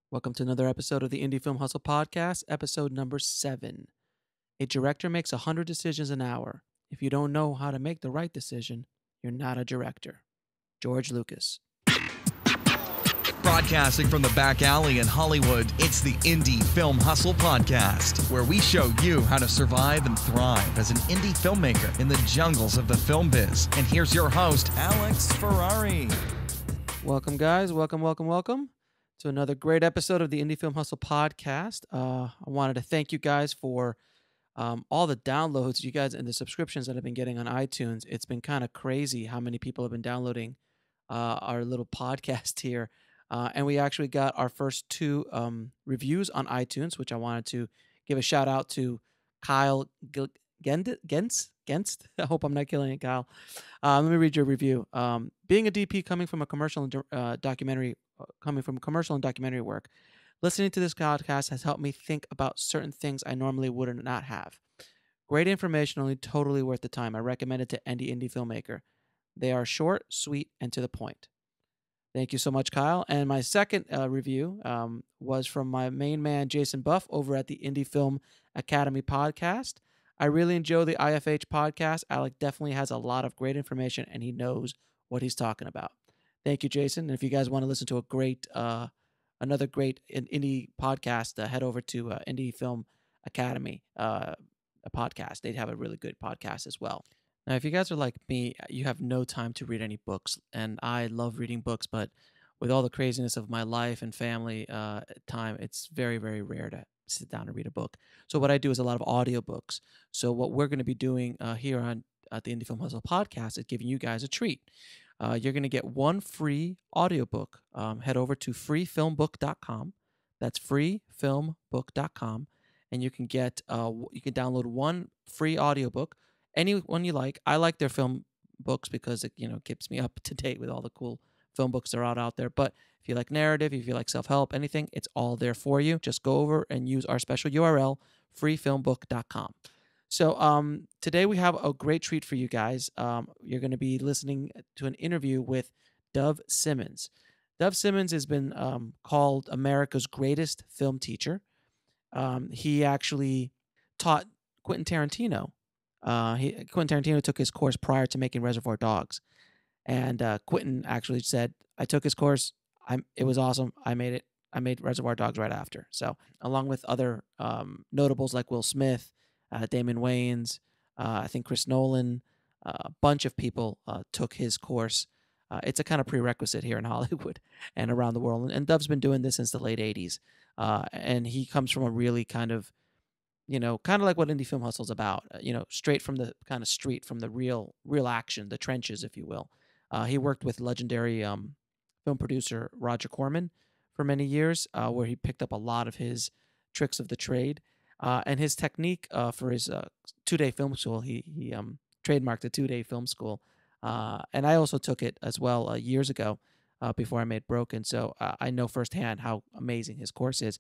Welcome to another episode of the Indie Film Hustle Podcast, episode number 7. A director makes 100 decisions an hour. If you don't know how to make the right decision, you're not a director. George Lucas. Broadcasting from the back alley in Hollywood, it's the Indie Film Hustle Podcast, where we show you how to survive and thrive as an indie filmmaker in the jungles of the film biz. And here's your host, Alex Ferrari. Welcome, guys. Welcome to another great episode of the Indie Film Hustle Podcast. I wanted to thank you guys for all the downloads, you guys, and the subscriptions that I've been getting on iTunes. It's been kind of crazy how many people have been downloading our little podcast here. And we actually got our first 2 reviews on iTunes, which I wanted to give a shout out to Kyle Genst. I hope I'm not killing it, Kyle. Let me read your review. Being a DP coming from commercial and documentary work, listening to this podcast has helped me think about certain things I normally would not have. Great information, only totally worth the time. I recommend it to any indie filmmaker. They are short, sweet, and to the point. Thank you so much, Kyle. And my second review was from my main man, Jason Buff, over at the Indie Film Academy podcast. I really enjoy the IFH podcast. Alec definitely has a lot of great information, and he knows what he's talking about. Thank you, Jason. And if you guys want to listen to another great indie podcast, head over to Indie Film Academy, a podcast. They have a really good podcast as well. Now, if you guys are like me, you have no time to read any books, and I love reading books, but with all the craziness of my life and family time, it's very, very rare to sit down and read a book. So what I do is a lot of audiobooks. So what we're going to be doing here at the Indie Film Hustle Podcast is giving you guys a treat. You're going to get 1 free audiobook. Head over to freefilmbook.com. That's freefilmbook.com, and you can download 1 free audiobook. Any one you like. I like their film books because it keeps me up to date with all the cool film books that are out there. But if you like narrative, if you like self-help, anything, it's all there for you. Just go over and use our special URL, freefilmbook.com. So today we have a great treat for you guys. You're going to be listening to an interview with Dov Simmens. Dov Simmens has been called America's greatest film teacher. He actually taught Quentin Tarantino. Quentin Tarantino took his course prior to making Reservoir Dogs, and Quentin actually said, "I took his course. It was awesome. I made it. I made Reservoir Dogs right after." So, along with other notables like Will Smith, Damon Wayans, I think Chris Nolan, a bunch of people took his course. It's a kind of prerequisite here in Hollywood and around the world. And Dov's been doing this since the late '80s, and he comes from a really kind of like what Indie Film Hustle is about, straight from the kind of street, from the real action, the trenches, if you will. He worked with legendary film producer Roger Corman for many years, where he picked up a lot of his tricks of the trade. And his technique for his 2-day film school, he trademarked a 2-day film school. And I also took it as well years ago. Before I made Broken. So I know firsthand how amazing his course is.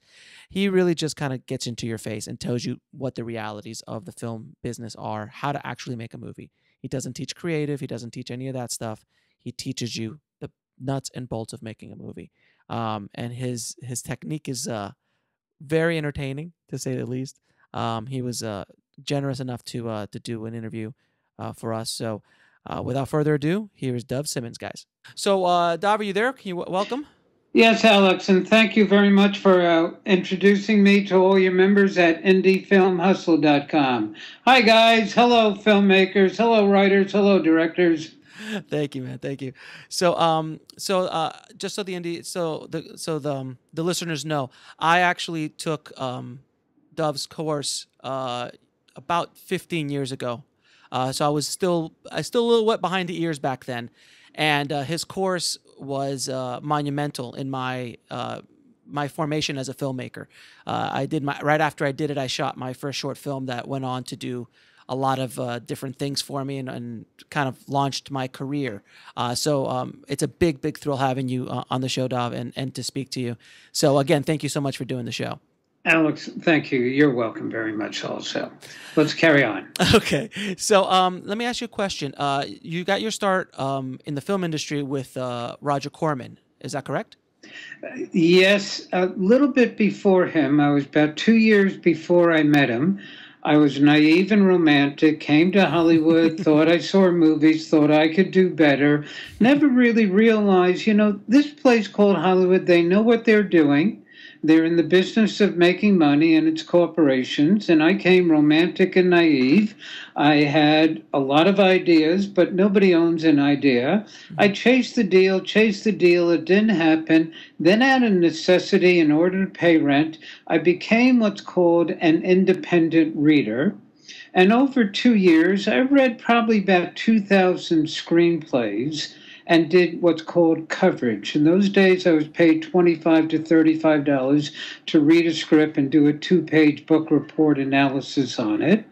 He really just kind of gets into your face and tells you what the realities of the film business are, how to actually make a movie. He doesn't teach creative. He doesn't teach any of that stuff. He teaches you the nuts and bolts of making a movie. And his technique is very entertaining, to say the least. He was generous enough to do an interview for us. So without further ado, here's Dov Simmens, guys. So, Dov, are you there? Can you welcome? Yes, Alex, and thank you very much for introducing me to all your members at indiefilmhustle.com. Hi, guys. Hello, filmmakers. Hello, writers. Hello, directors. Thank you, man. Thank you. So, just so the listeners know, I actually took Dov's course about 15 years ago. So I was still a little wet behind the ears back then, and his course was monumental in my formation as a filmmaker. Right after I did it, I shot my first short film that went on to do a lot of different things for me and kind of launched my career. So it's a big thrill having you on the show, Dov, and to speak to you. So again, thank you so much for doing the show. Alex, thank you. You're welcome very much also. Let's carry on. Okay. So let me ask you a question. You got your start in the film industry with Roger Corman. Is that correct? Yes, a little bit before him. I was about 2 years before I met him. I was naive and romantic, came to Hollywood, thought I saw movies, thought I could do better. Never really realized, this place called Hollywood, they know what they're doing. They're in the business of making money, and it's corporations. And I came romantic and naive. I had a lot of ideas, but nobody owns an idea. I chased the deal. It didn't happen. Then, out of necessity, in order to pay rent, I became what's called an independent reader. And over 2 years, I read probably about 2,000 screenplays and did what's called coverage. In those days, I was paid $25 to $35 to read a script and do a 2-page book report analysis on it.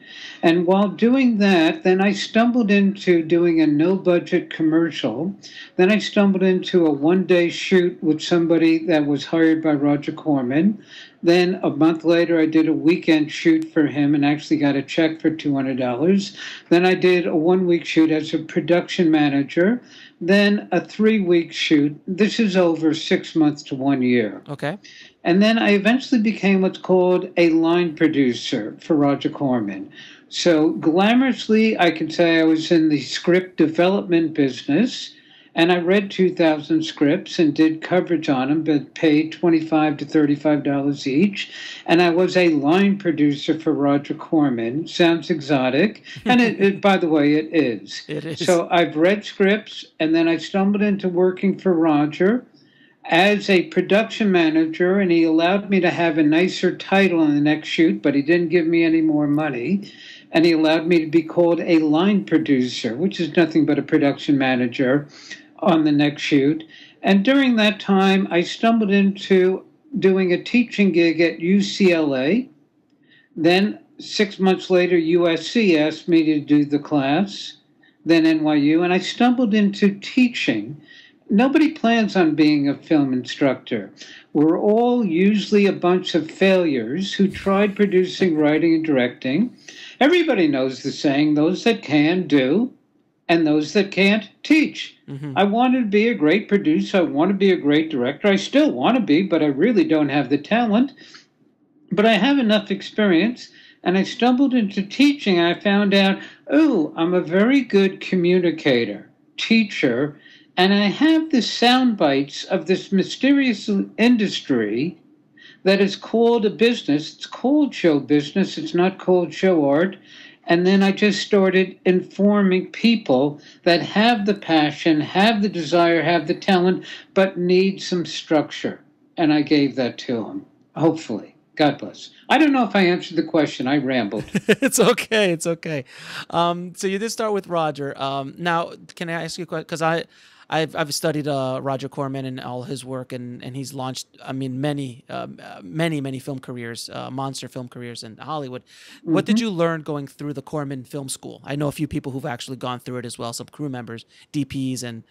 And while doing that, then I stumbled into doing a no-budget commercial. Then I stumbled into a one-day shoot with somebody that was hired by Roger Corman. Then a month later, I did a weekend shoot for him and actually got a check for $200. Then I did a one-week shoot as a production manager. Then a 3-week shoot. This is over 6 months to 1 year. Okay. And then I eventually became what's called a line producer for Roger Corman. So glamorously, I can say I was in the script development business. And I read 2,000 scripts and did coverage on them, but paid $25 to $35 each. And I was a line producer for Roger Corman. Sounds exotic. And by the way, it is. It is. So I've read scripts, and then I stumbled into working for Roger as a production manager, and he allowed me to have a nicer title in the next shoot, but he didn't give me any more money. And he allowed me to be called a line producer, which is nothing but a production manager, on the next shoot. And during that time, I stumbled into doing a teaching gig at UCLA. Then 6 months later, USC asked me to do the class, then NYU, and I stumbled into teaching. Nobody plans on being a film instructor. We're all usually a bunch of failures who tried producing, writing, and directing. Everybody knows the saying, those that can do, and those that can't teach. Mm-hmm. I wanted to be a great producer. I want to be a great director. I still want to be, but I really don't have the talent. But I have enough experience, and I stumbled into teaching, and I found out, I'm a very good communicator, teacher, and I have the sound bites of this mysterious industry that is called a business. It's called show business. It's not called show art. And then I just started informing people that have the passion, have the desire, have the talent, but need some structure. And I gave that to them, hopefully. God bless. I don't know if I answered the question. I rambled. It's okay. It's okay. So you did start with Roger. Now, can I ask you a question? Because I've studied Roger Corman and all his work, and he's launched, many film careers, monster film careers in Hollywood. Mm-hmm. What did you learn going through the Corman Film School? I know a few people who've actually gone through it as well, some crew members, DPs, and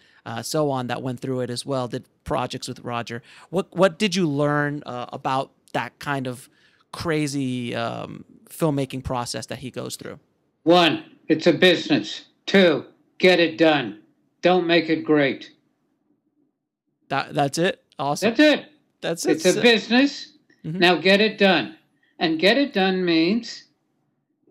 so on that went through it as well, did projects with Roger. What did you learn about that kind of crazy filmmaking process that he goes through? 1, it's a business. 2, get it done. Don't make it great. That's it? Awesome. That's it. It's a business. Mm-hmm. Now get it done. And get it done means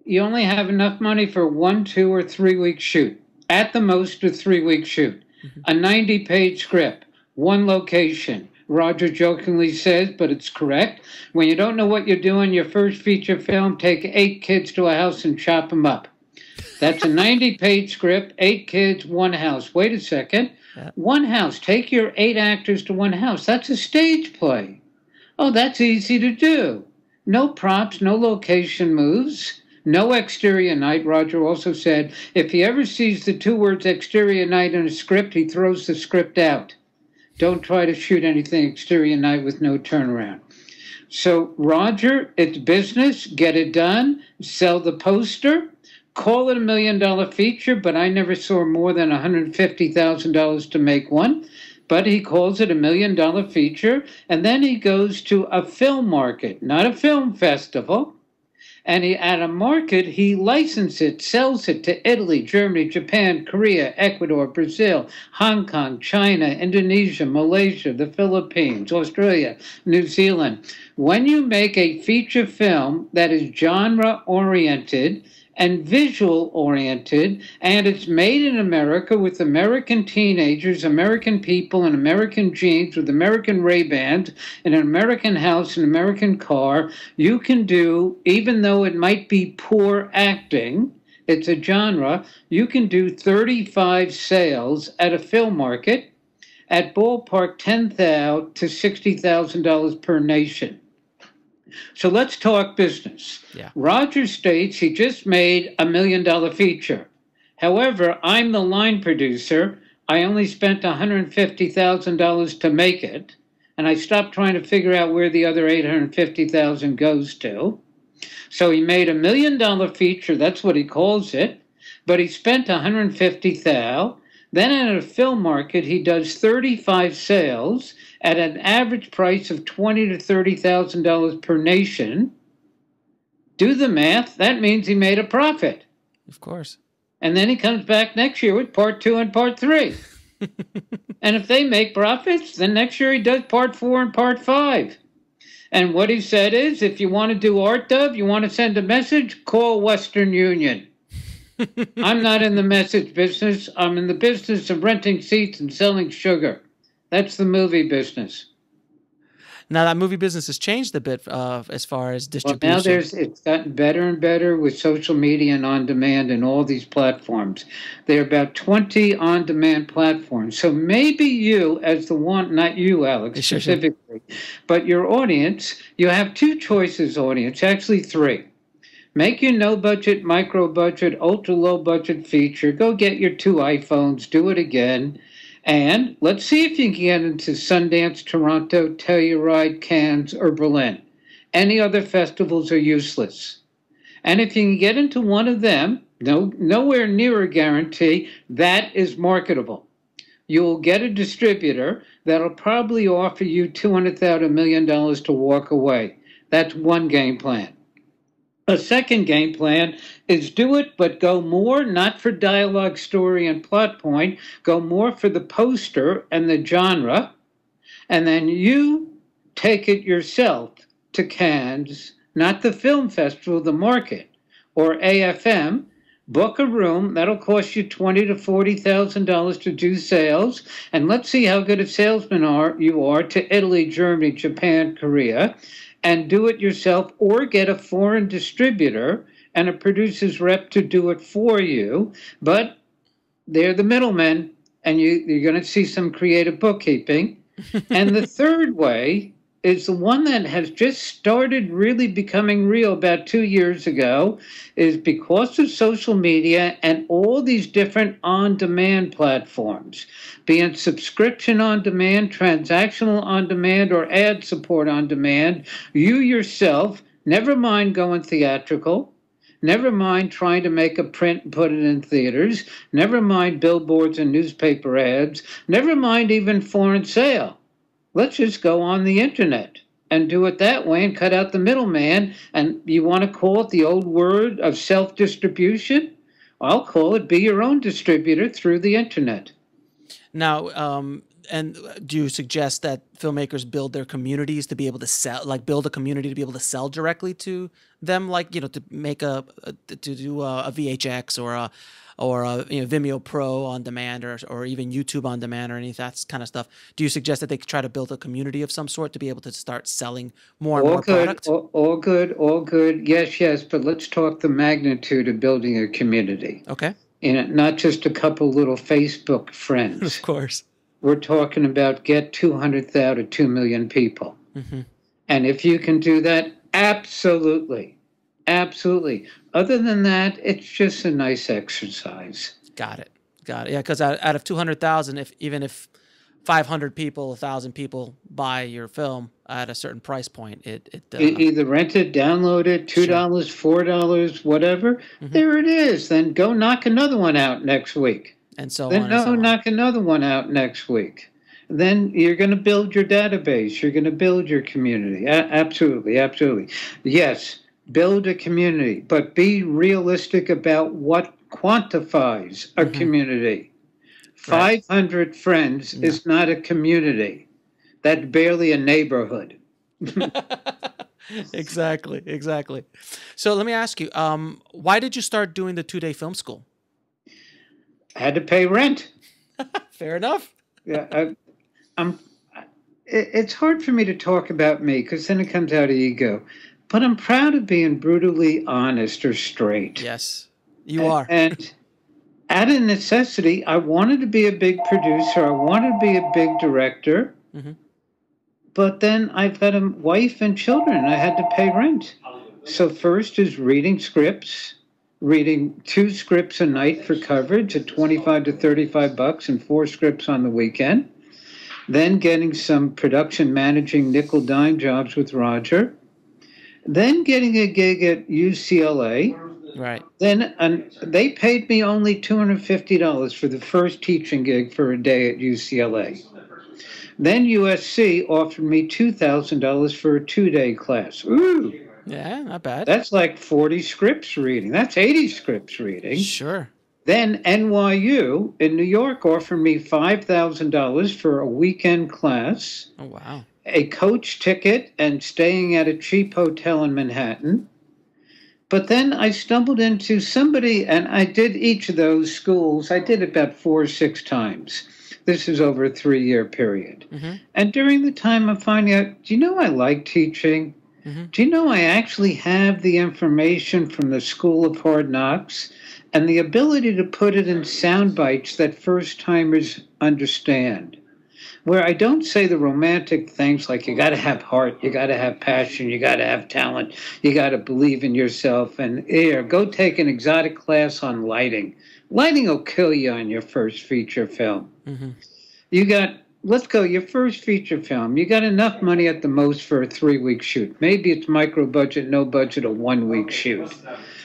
you only have enough money for 1, 2, or 3 week shoot. At the most, a 3-week shoot. Mm-hmm. A 90-page script. 1 location. Roger jokingly says, but it's correct, when you don't know what you're doing, your first feature film, take 8 kids to a house and chop them up. That's a 90-page script, 8 kids, 1 house. Wait a second. Yeah. 1 house. Take your 8 actors to 1 house. That's a stage play. Oh, that's easy to do. No props, no location moves, no exterior night. Roger also said if he ever sees the 2 words exterior night in a script, he throws the script out. Don't try to shoot anything exterior night with no turnaround. So, Roger, it's business. Get it done. Sell the poster. Call it $1 million feature, but I never saw more than $150,000 to make one. But he calls it $1 million feature, and then he goes to a film market, not a film festival, And at a market, he licenses it, sells it to Italy, Germany, Japan, Korea, Ecuador, Brazil, Hong Kong, China, Indonesia, Malaysia, the Philippines, Australia, New Zealand. When you make a feature film that is genre-oriented and visual-oriented, and it's made in America with American teenagers, American people, and American jeans with American Ray-Bans, in an American house, an American car, you can do, even though it might be poor acting, it's a genre, you can do 35 sales at a film market at ballpark $10,000 to $60,000 per nation. So let's talk business. Yeah. Roger states he just made $1 million feature. However, I'm the line producer. I only spent $150,000 to make it, and I stopped trying to figure out where the other $850,000 goes to. So he made $1 million feature. That's what he calls it. But he spent $150,000. Then at a film market, he does 35 sales at an average price of $20,000 to $30,000 per nation. Do the math. That means he made a profit. Of course. And then he comes back next year with part 2 and part 3. And if they make profits, then next year he does part 4 and part 5. And what he said is, if you want to do art, Dov, you want to send a message, call Western Union. I'm not in the message business. I'm in the business of renting seats and selling sugar. That's the movie business. Now that movie business has changed a bit as far as distribution. Well, now it's gotten better and better with social media and on-demand and all these platforms. There are about 20 on-demand platforms. So maybe you, as the one, not you, Alex, specifically, but your audience, you have 2 choices, audience, actually 3. Make your no-budget, micro-budget, ultra-low-budget feature. Go get your 2 iPhones. Do it again. And let's see if you can get into Sundance, Toronto, Telluride, Cannes, or Berlin. Any other festivals are useless. And if you can get into one of them, nowhere near a guarantee, that is marketable. You'll get a distributor that'll probably offer you $200,000 to $1 million to walk away. That's one game plan. A second game plan is do it, but go more, not for dialogue, story, and plot point. Go more for the poster and the genre. And then you take it yourself to Cannes, not the film festival, the market, or AFM. Book a room. That'll cost you $20,000 to $40,000 to do sales. And let's see how good a salesman you are to Italy, Germany, Japan, Korea. And do it yourself, or get a foreign distributor and a producer's rep to do it for you. But they're the middlemen, and you're going to see some creative bookkeeping. And the third way is the one that has just started really becoming real about 2 years ago, is because of social media and all these different on-demand platforms, be it subscription on demand, transactional on demand, or ad support on demand, you yourself, never mind going theatrical, never mind trying to make a print and put it in theaters, never mind billboards and newspaper ads, never mind even foreign sale. Let's just go on the internet and do it that way and cut out the middleman. And you want to call it the old word of self-distribution? I'll call it be your own distributor through the internet. Now, and do you suggest that filmmakers build their communities to be able to sell, like build a community to be able to sell directly to them, like, you know, to make to do a VHX or a Vimeo Pro on demand, or even YouTube on demand, or any of that kind of stuff? Do you suggest that they try to build a community of some sort to be able to start selling more and more product? All good. Yes. But let's talk the magnitude of building a community. Okay. And not just a couple little Facebook friends. Of course. We're talking about get 200,000 to 2 million people. Mm-hmm. And if you can do that, absolutely. Other than that, it's just a nice exercise. Got it. Yeah, because out of 200,000, even if 500 people, 1,000 people buy your film at a certain price point, it either rent it, download it, $2, $4, whatever. Mm-hmm. There it is. Then go knock another one out next week. And so then knock another one out next week. Then you're going to build your database. You're going to build your community. Absolutely. Yes, build a community, but be realistic about what quantifies a community. Right. 500 friends No. is not a community. That's barely a neighborhood. Exactly. Exactly. So let me ask you, why did you start doing the 2-day film school? I had to pay rent. Fair enough. Yeah, it's hard for me to talk about me because then it comes out of ego. But I'm proud of being brutally honest or straight. Yes, you are. And out of necessity, I wanted to be a big producer. I wanted to be a big director. But then I've got a wife and children, and I had to pay rent. So first is reading scripts, reading 2 scripts a night for coverage at $25 to $35 and 4 scripts on the weekend. Then getting some production managing nickel-dime jobs with Roger. Then getting a gig at UCLA. Right. Then they paid me only $250 for the first teaching gig for a day at UCLA. Then USC offered me $2,000 for a 2-day class. Ooh. Yeah, not bad. That's like 40 scripts reading. That's 80 scripts reading. Sure. Then NYU in New York offered me $5,000 for a weekend class. Oh, wow. A coach ticket and staying at a cheap hotel in Manhattan. But then I stumbled into somebody, and I did each of those schools. I did it about 4 or 6 times. This is over a 3-year period. And during the time, I'm finding out, do you know I like teaching? Do you know I actually have the information from the School of Hard Knocks and the ability to put it in sound bites that first-timers understand? Where I don't say the romantic things like you got to have heart, you got to have passion, you got to have talent, you got to believe in yourself, and here, go take an exotic class on lighting. Lighting will kill you on your first feature film. You got, let's go, your first feature film, you got enough money at the most for a 3-week shoot. Maybe it's micro budget, no budget, a 1-week shoot.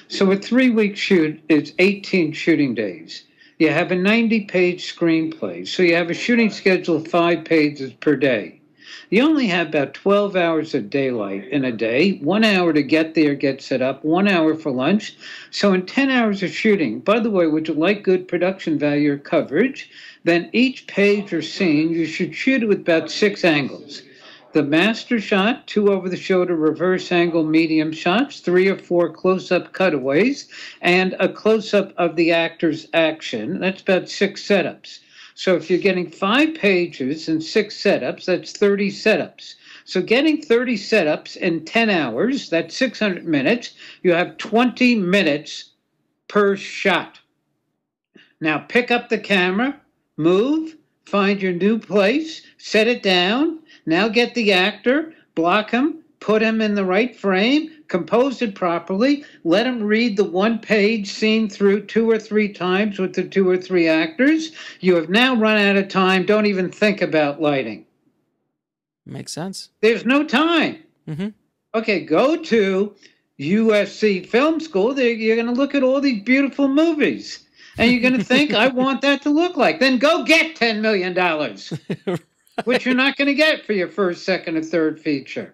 So a 3-week shoot is 18 shooting days. You have a 90-page screenplay, so you have a shooting schedule of 5 pages per day. You only have about 12 hours of daylight in a day, 1 hour to get there, get set up, 1 hour for lunch. So in 10 hours of shooting, by the way, would you like good production value or coverage? Then each page or scene, you should shoot it with about 6 angles. The master shot, 2 over-the-shoulder reverse angle medium shots, 3 or 4 close-up cutaways, and a close-up of the actor's action. That's about 6 setups. So if you're getting 5 pages and 6 setups, that's 30 setups. So getting 30 setups in 10 hours, that's 600 minutes, you have 20 minutes per shot. Now pick up the camera, move, find your new place, set it down. Now get the actor, block him, put him in the right frame, compose it properly, let him read the 1-page scene through 2 or 3 times with the 2 or 3 actors. You have now run out of time. Don't even think about lighting. Makes sense. There's no time. Okay, go to USC Film School. You're going to look at all these beautiful movies. And you're going to think, I want that to look like. Then go get $10 million. Which you're not going to get for your first, second, or third feature.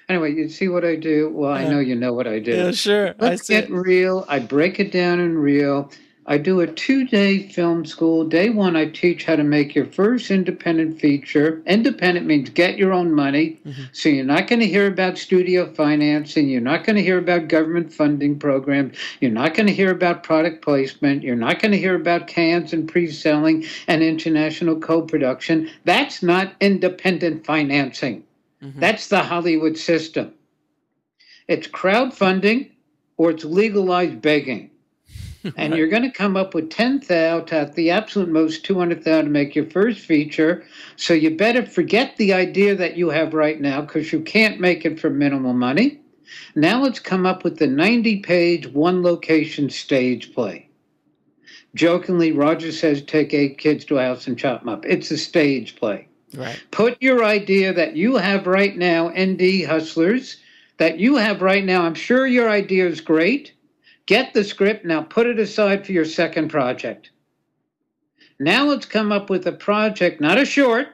Anyway, you see what I do? Well, I know you know what I do. Yeah, sure. Let's get real. I break it down in real. I do a 2-day film school. Day 1, I teach how to make your first independent feature. Independent means get your own money. So you're not going to hear about studio financing. You're not going to hear about government funding programs. You're not going to hear about product placement. You're not going to hear about cans and pre-selling and international co-production. That's not independent financing. That's the Hollywood system. It's crowdfunding or it's legalized begging. And you're going to come up with $10,000 at the absolute most $200,000 to make your first feature. So you better forget the idea that you have right now because you can't make it for minimal money. Now let's come up with the 90-page, 1-location stage play. Jokingly, Roger says take 8 kids to a house and chop them up. It's a stage play. Right. Put your idea that you have right now, ND hustlers, that you have right now. I'm sure your idea is great. Get the script, now put it aside for your second project. Now let's come up with a project, not a short,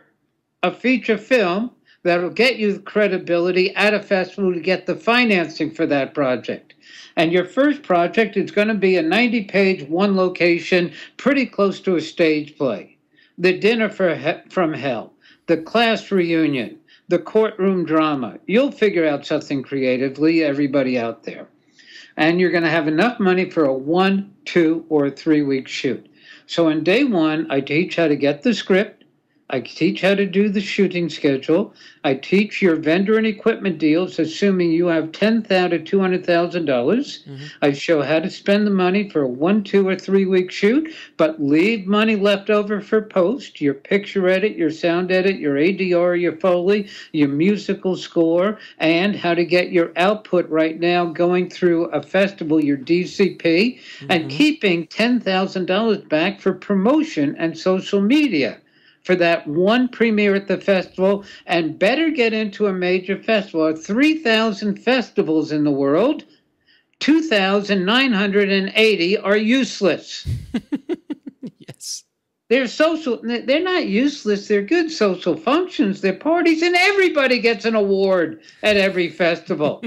a feature film, that'll get you the credibility at a festival to get the financing for that project. And your first project is going to be a 90-page, one location, pretty close to a stage play. The Dinner from Hell, the class reunion, the courtroom drama. You'll figure out something creatively, everybody out there. And you're going to have enough money for a 1, 2, or 3-week shoot. So on day one, I teach how to get the script. I teach how to do the shooting schedule. I teach your vendor and equipment deals, assuming you have $10,000 to $200,000. I show how to spend the money for a 1, 2, or 3-week shoot, but leave money left over for post, your picture edit, your sound edit, your ADR, your Foley, your musical score, and how to get your output right now going through a festival, your DCP, and keeping $10,000 back for promotion and social media for that one premiere at the festival, and better get into a major festival. There are 3,000 festivals in the world. 2,980 are useless. Yes. They're not useless. They're good social functions. They're parties, and everybody gets an award at every festival.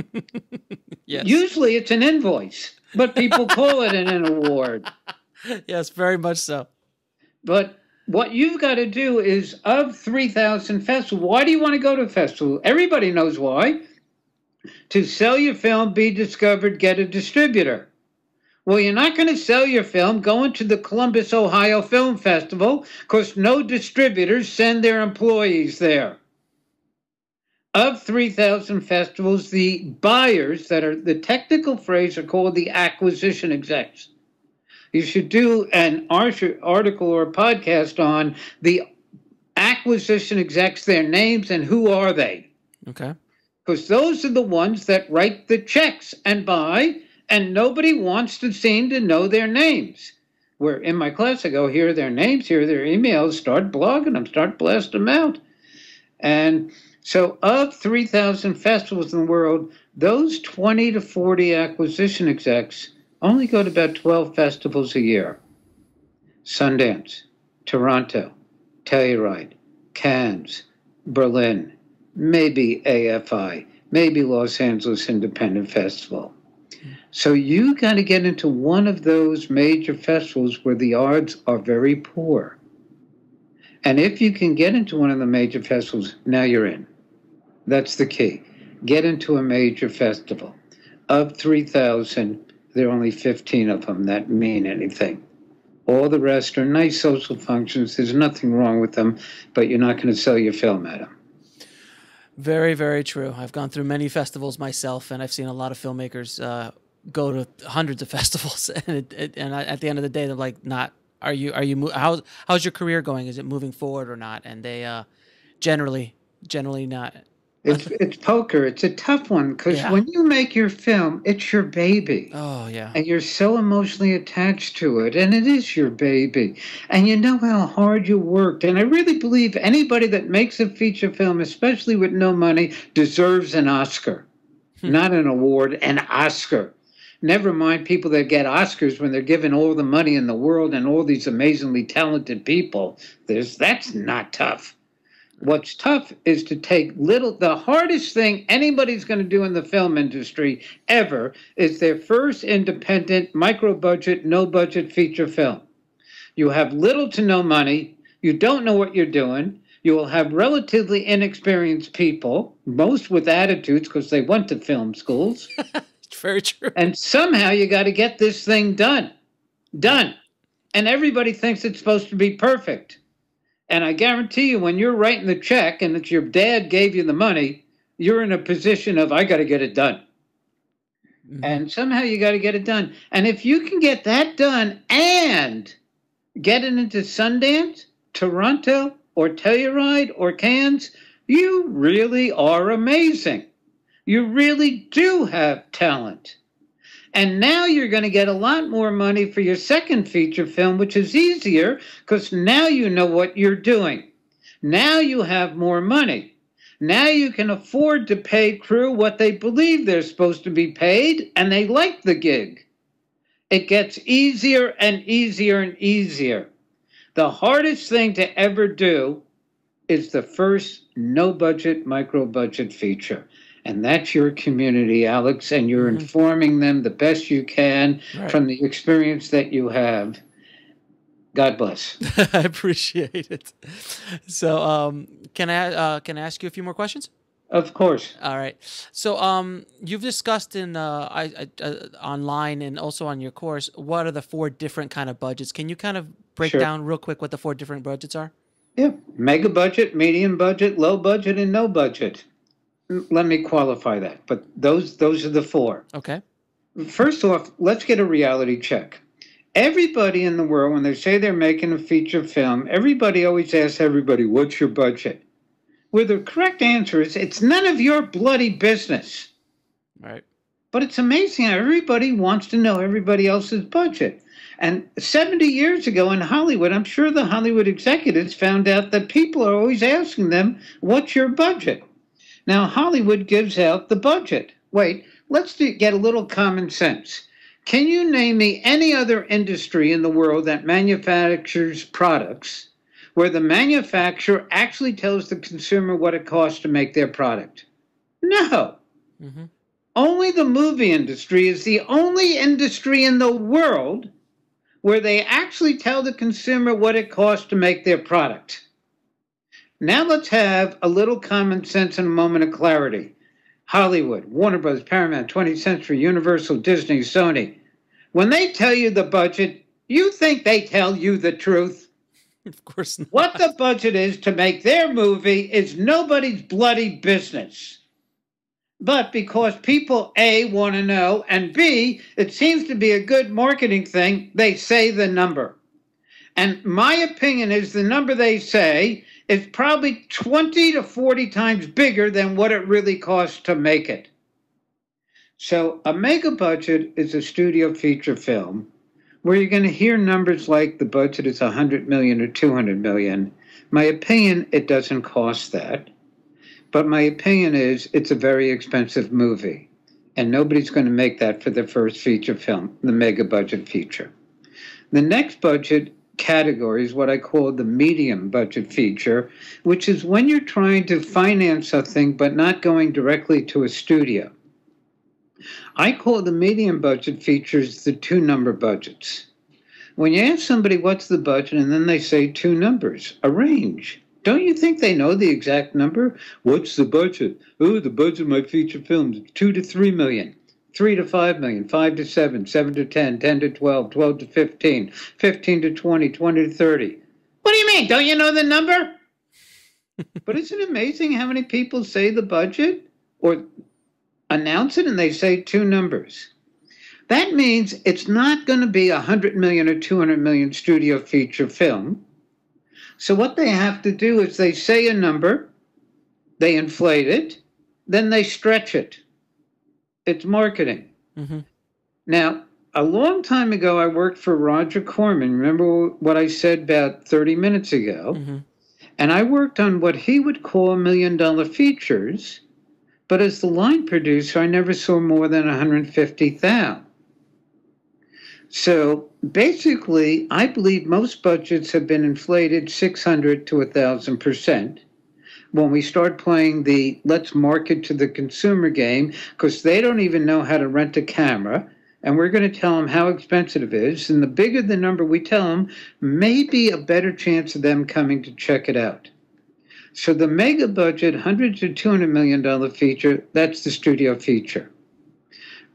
Yes. Usually it's an invoice, but people call it an award. Yes, very much so. But what you've got to do is, of 3,000 festivals, why do you want to go to a festival? Everybody knows why. To sell your film, be discovered, get a distributor. Well, you're not going to sell your film going to the Columbus, Ohio Film Festival, because no distributors send their employees there. Of 3,000 festivals, the buyers that are, the technical phrase are called the acquisition execs. You should do an article or a podcast on the acquisition execs, their names, and who are they. Okay. Because those are the ones that write the checks and buy, and nobody wants to seem to know their names. Where in my class, I go, here are their names, here are their emails, start blogging them, start blasting them out. And so of 3,000 festivals in the world, those 20 to 40 acquisition execs only go to about 12 festivals a year. Sundance, Toronto, Telluride, Cannes, Berlin, maybe AFI, maybe Los Angeles Independent Festival. So you got to get into one of those major festivals where the odds are very poor. And if you can get into one of the major festivals, now you're in. That's the key. Get into a major festival. Of 3,000, there are only 15 of them that mean anything. All the rest are nice social functions. There's nothing wrong with them, but you're not going to sell your film at them. Very, very true. I've gone through many festivals myself, and I've seen a lot of filmmakers go to hundreds of festivals, and at the end of the day, they're like, how's your career going? Is it moving forward or not? And they generally not. It's poker. It's a tough one because when you make your film, it's your baby. Oh, yeah. And you're so emotionally attached to it, and it is your baby. And you know how hard you worked. And I really believe anybody that makes a feature film, especially with no money, deserves an Oscar. Not an award, an Oscar. Never mind people that get Oscars when they're given all the money in the world and all these amazingly talented people. That's not tough. What's tough is to take the hardest thing anybody's going to do in the film industry ever is their first independent, micro-budget, no-budget feature film. You have little to no money. You don't know what you're doing. You will have relatively inexperienced people, most with attitudes because they went to film schools. It's very true. And somehow you got to get this thing done. Done. And everybody thinks it's supposed to be perfect. And I guarantee you, when you're writing the check and it's your dad gave you the money, you're in a position of, I got to get it done. Mm-hmm. And somehow you got to get it done. And if you can get that done and get it into Sundance, Toronto, or Telluride, or Cannes, you really are amazing. You really do have talent. And now you're going to get a lot more money for your second feature film, which is easier because now you know what you're doing. Now you have more money. Now you can afford to pay crew what they believe they're supposed to be paid, and they like the gig. It gets easier and easier and easier. The hardest thing to ever do is the first no budget, micro budget feature. And that's your community, Alex, and you're informing them the best you can from the experience that you have. God bless. I appreciate it. So, can I ask you a few more questions? Of course. All right. So, you've discussed in online and also on your course, what are the 4 different kind of budgets? Can you kind of break down real quick what the 4 different budgets are? Yeah. Mega budget, medium budget, low budget, and no budget. Let me qualify that. But those are the 4. Okay. First off, let's get a reality check. Everybody in the world, when they say they're making a feature film, everybody always asks everybody, what's your budget? Where the correct answer is, it's none of your bloody business. Right. But it's amazing how everybody wants to know everybody else's budget. And 70 years ago in Hollywood, I'm sure the Hollywood executives found out that people are always asking them, what's your budget? Now, Hollywood gives out the budget. Wait, let's get a little common sense. Can you name me any other industry in the world that manufactures products where the manufacturer actually tells the consumer what it costs to make their product? No. Only the movie industry is the only industry in the world where they actually tell the consumer what it costs to make their product. Now let's have a little common sense and a moment of clarity. Hollywood, Warner Bros., Paramount, 20th Century, Universal, Disney, Sony. When they tell you the budget, you think they tell you the truth? Of course not. What the budget is to make their movie is nobody's bloody business. But because people, A, want to know, and B, it seems to be a good marketing thing, they say the number. And my opinion is the number they say is probably 20 to 40 times bigger than what it really costs to make it. So a mega budget is a studio feature film where you're going to hear numbers like the budget is 100 million or 200 million. My opinion, it doesn't cost that. But my opinion is it's a very expensive movie. And nobody's going to make that for their first feature film, the mega budget feature. The next budget category is what I call the medium budget feature, which is when you're trying to finance something but not going directly to a studio. I call the medium budget features the 2-number budgets. When you ask somebody what's the budget and then they say 2 numbers, a range, don't you think they know the exact number? What's the budget? Oh, the budget of my feature films is 2 to 3 million. 3 to 5 million, 5 to 7, 7 to 10, 10 to 12, 12 to 15, 15 to 20, 20 to 30. What do you mean? Don't you know the number? But isn't it amazing how many people say the budget or announce it and they say 2 numbers? That means it's not going to be 100 million or 200 million studio feature film. So what they have to do is they say a number, they inflate it, then they stretch it. It's marketing. Now, a long time ago, I worked for Roger Corman. Remember what I said about 30 minutes ago? And I worked on what he would call $1 million features. But as the line producer, I never saw more than 150,000. So basically, I believe most budgets have been inflated 600 to 1,000%. When we start playing the let's market to the consumer game, because they don't even know how to rent a camera, and we're going to tell them how expensive it is, and the bigger the number we tell them, maybe a better chance of them coming to check it out. So the mega budget, $100 to $200 million feature, that's the studio feature.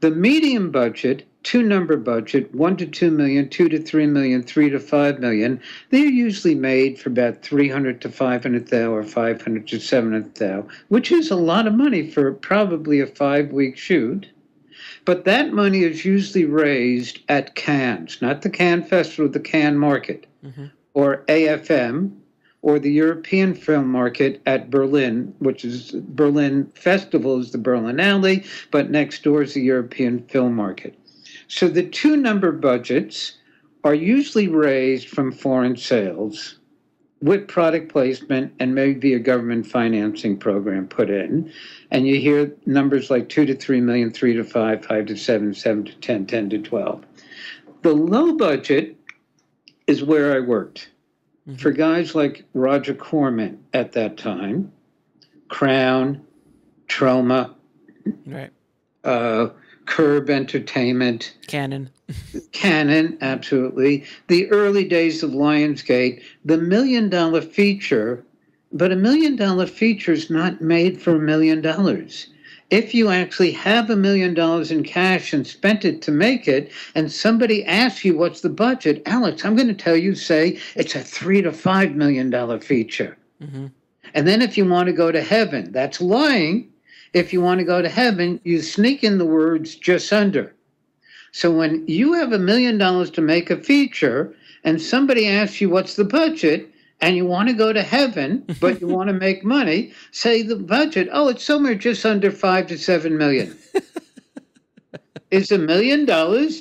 The medium budget, 2-number budget, 1 to 2 million, 2 to 3 million, 3 to 5 million, they're usually made for about 300 to 500,000 or 500 to 700,000, which is a lot of money for probably a 5-week shoot. But that money is usually raised at Cannes, not the Cannes Festival, the Cannes Market, or AFM, or the European film market at Berlin, which is Berlin Festival is the Berlinale, but next door is the European film market. So the 2-number budgets are usually raised from foreign sales with product placement and maybe a government financing program put in. And you hear numbers like 2 to 3 million, 3 to 5, 5 to 7, 7 to 10, 10 to 12. The low budget is where I worked. For guys like Roger Corman at that time, Crown, Troma, Right. Curb Entertainment, Canon. Canon, absolutely. The early days of Lionsgate, the $1 million feature, but $1 million feature is not made for $1 million. If you actually have $1 million in cash and spent it to make it, and somebody asks you what's the budget, Alex, I'm going to tell you, say it's a $3 to $5 million feature. Mm-hmm. And then if you want to go to heaven, that's lying. If you want to go to heaven, you sneak in the words just under. So when you have $1 million to make a feature and somebody asks you what's the budget and you want to go to heaven, but you want to make money, say the budget, oh, it's somewhere just under 5 to 7 million. Is $1 million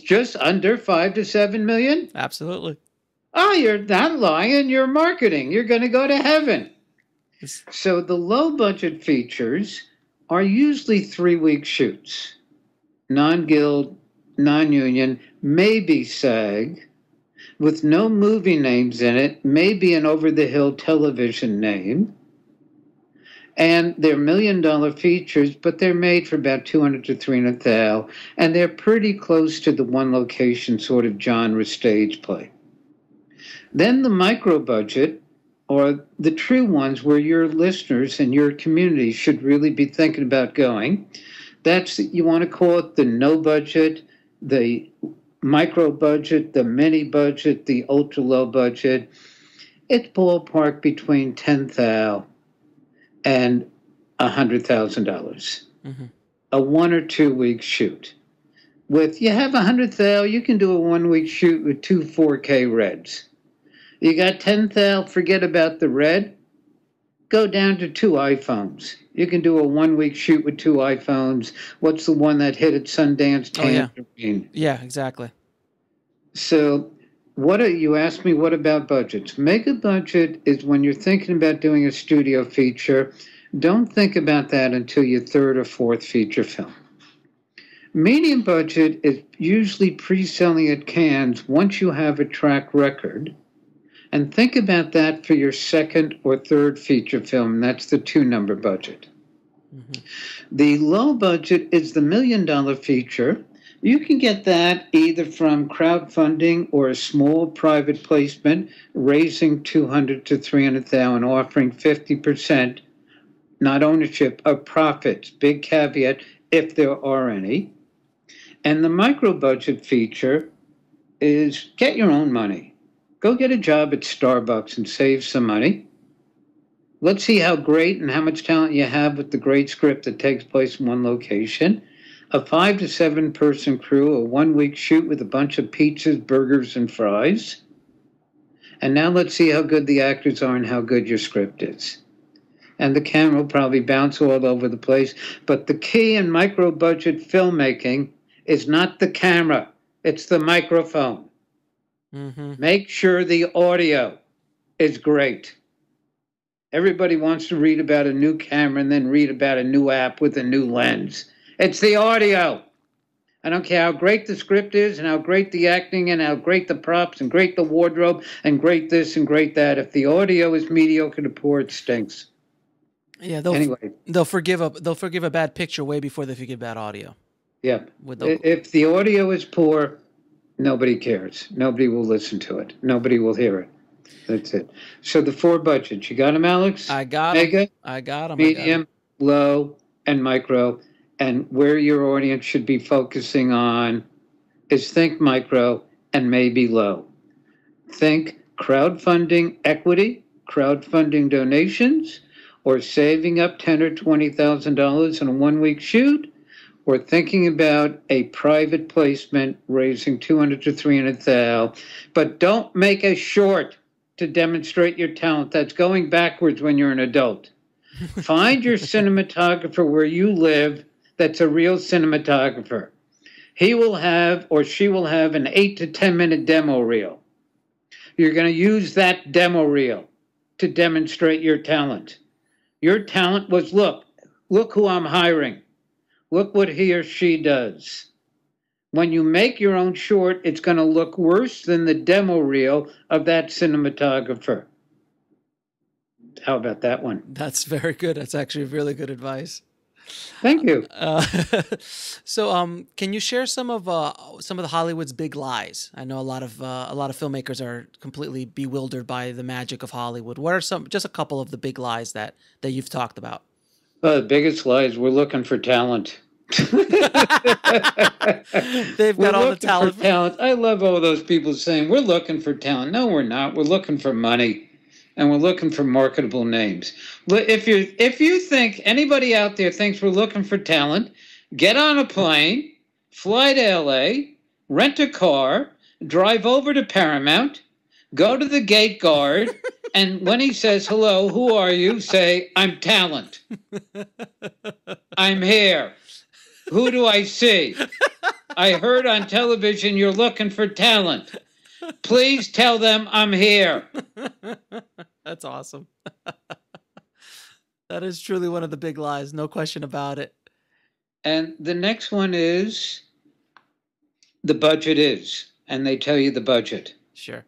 just under 5 to 7 million? Absolutely. Oh, you're not lying. You're marketing. You're going to go to heaven. So the low budget features are usually 3-week shoots, non-guild, non-union, maybe SAG, with no movie names in it, maybe an over-the-hill television name. And they're $1 million features, but they're made for about $200,000 to $300,000, and they're pretty close to the one location sort of genre stage play. Then the micro budget, or the true ones where your listeners and your community should really be thinking about going. That's, you want to call it the no budget, the micro budget, the mini budget, the ultra low budget. It's ballpark between $10,000 and $100,000. Mm-hmm. A 1 or 2 week shoot. With, you have $100,000, you can do a 1 week shoot with 2 4K reds. You got $10,000, forget about the red. Go down to 2 iPhones. You can do a 1 week shoot with 2 iPhones. What's the one that hit at Sundance? Tangerine. Yeah, exactly. So you asked me, what about budgets? Mega budget is when you're thinking about doing a studio feature. Don't think about that until your 3rd or 4th feature film. Medium budget is usually pre-selling at Cannes once you have a track record. And think about that for your 2nd or 3rd feature film. And that's the 2-number budget. Mm-hmm. The low budget is the $1 million feature. You can get that either from crowdfunding or a small private placement, raising $200,000 to $300,000 and offering 50%, not ownership, of profits. Big caveat, if there are any. And the micro budget feature is get your own money. Go get a job at Starbucks and save some money. Let's see how great and how much talent you have with the great script that takes place in one location. A 5 to 7 person crew, a 1 week shoot with a bunch of pizzas, burgers, and fries. And now let's see how good the actors are and how good your script is. And the camera will probably bounce all over the place. But the key in micro budget filmmaking is not the camera, it's the microphone. Mm-hmm. Make sure the audio is great. Everybody wants to read about a new camera and then read about a new app with a new lens. It's the audio. I don't care how great the script is and how great the acting and how great the props and great the wardrobe and great this and great that. If the audio is mediocre to poor, it stinks. Yeah, they'll forgive a bad picture way before they forgive bad audio. Yeah. If the audio is poor, nobody cares. Nobody will listen to it. Nobody will hear it. That's it. So the 4 budgets. You got them, Alex? I got them. Mega, I got them. Medium, low, and micro. And where your audience should be focusing on is think micro and maybe low. Think crowdfunding equity, crowdfunding donations, or saving up $10,000 or $20,000 in a 1 week shoot, or thinking about a private placement raising $200,000 to $300,000, but don't make a short to demonstrate your talent. That's going backwards when you're an adult. Find your cinematographer where you live that's a real cinematographer. He will have or she will have an 8 to 10 minute demo reel. You're going to use that demo reel to demonstrate your talent. Your talent was, look who I'm hiring. Look what he or she does. When you make your own short, it's going to look worse than the demo reel of that cinematographer. How about that one? That's very good. That's actually really good advice. Thank you. So, can you share some of the Hollywood's big lies? I know a lot of filmmakers are completely bewildered by the magic of Hollywood. What are just a couple of the big lies that you've talked about? The biggest lie is we're looking for talent. They've got all the talent. I love all those people saying we're looking for talent. No, we're not. We're looking for money. And we're looking for marketable names. If you think anybody out there thinks we're looking for talent, get on a plane, fly to LA, rent a car, drive over to Paramount, go to the gate guard, and when he says, hello, who are you? Say, I'm talent. I'm here. Who do I see? I heard on television you're looking for talent. Please tell them I'm here. That's awesome. That is truly one of the big lies. No question about it. And the next one is the budget is, and they tell you the budget. Sure.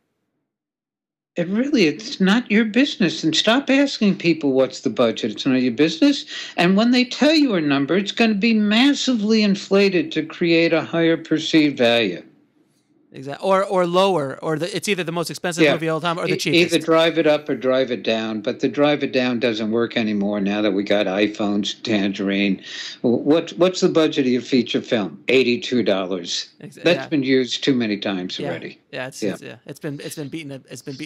It's not your business. And stop asking people what's the budget. It's not your business. And when they tell you a number, it's going to be massively inflated to create a higher perceived value. Exactly, or lower, or it's either the most expensive movie of all time or the cheapest. Either drive it up or drive it down, but the drive it down doesn't work anymore now that we got iPhones, Tangerine. What's the budget of your feature film? $82. That's been used too many times already. It's been beaten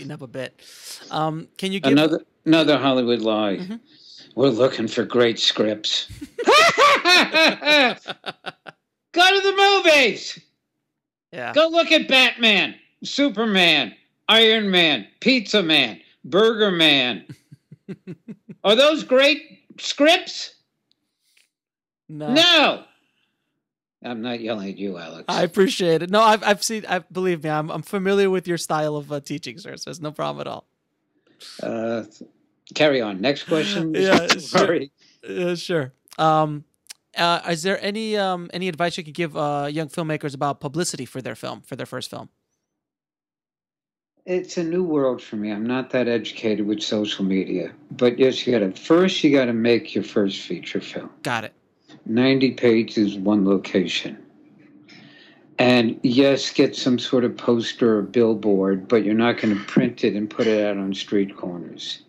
up a bit. Can you give another Hollywood lie? Mm-hmm. We're looking for great scripts. Go to the movies. Yeah. Go look at Batman, Superman, Iron Man, Pizza Man, Burger Man. Are those great scripts? No. I'm not yelling at you, Alex. I appreciate it. No, I've seen. Believe me, I'm familiar with your style of teaching, sir. So it's no problem at all. Carry on. Next question. Yeah, sorry. Sure. Is there any advice you could give young filmmakers about publicity for their first film? It's a new world for me. I'm not that educated with social media, but yes, you got to make your first feature film. Got it. 90 pages, one location, and yes, get some sort of poster or billboard, but you're not going to print it and put it out on street corners.